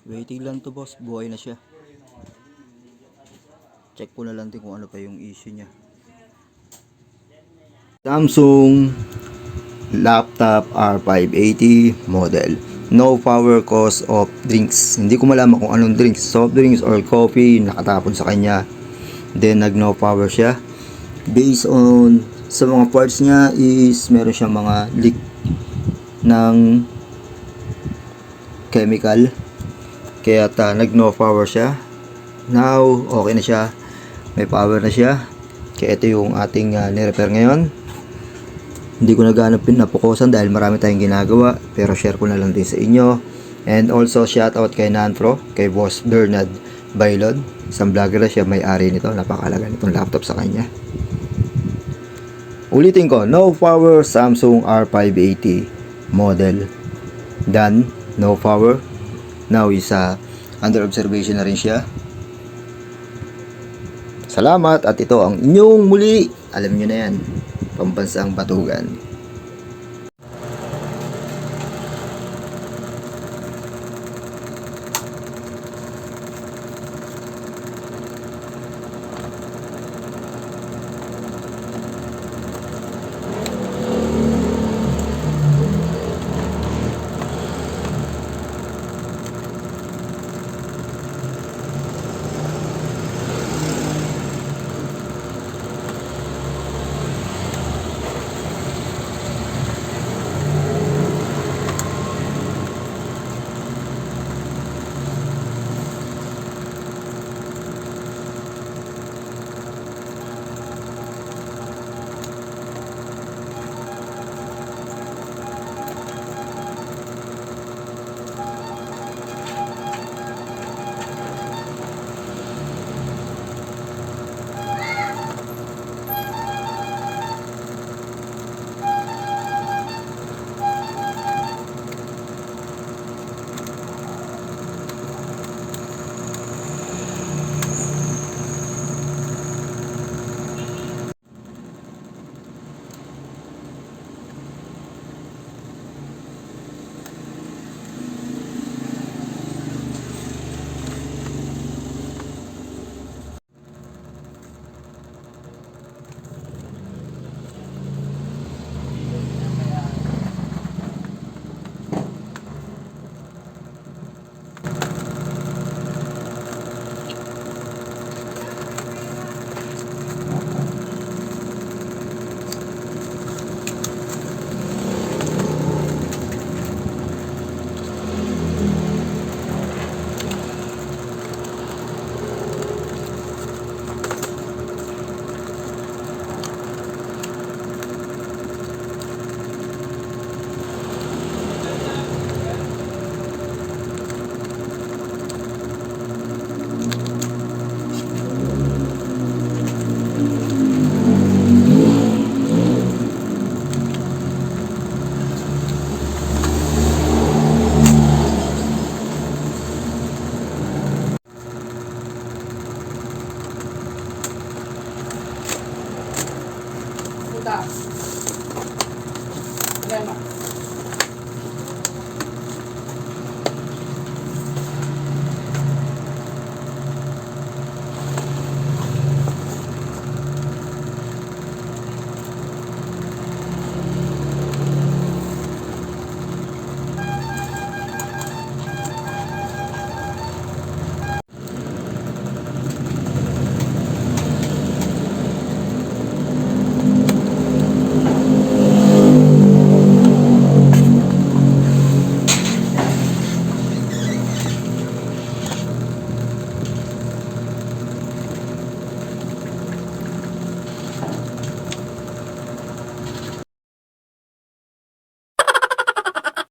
Waiting lang to boss, buhay na siya. Check ko na lang din kung ano pa yung issue niya. Samsung laptop R580 model. No power cause of drinks. Hindi ko malaman kung anong drinks, soft drinks or coffee nakatapon sa kanya. Then nag no power siya. Based on sa mga parts niya is meron siyang mga leak ng chemical. Kaya nag no power siya. Now okay na siya. May power na siya. Kaya ito yung ating ni-repair ngayon. Hindi ko na gaano pinapokusan dahil marami tayong ginagawa, pero share ko na lang din sa inyo. And also shout out kay Nanpro, kay Boss Bernard Bailod, isang vlogger na siya, may-ari nito. Napakalaga nitong laptop sa kanya. Ulitin ko, no power Samsung R580 model. Done, no power. Now is under observation na rin siya. Salamat, at ito ang inyong muli. Alam nyo na yan, Pambansang Batugan.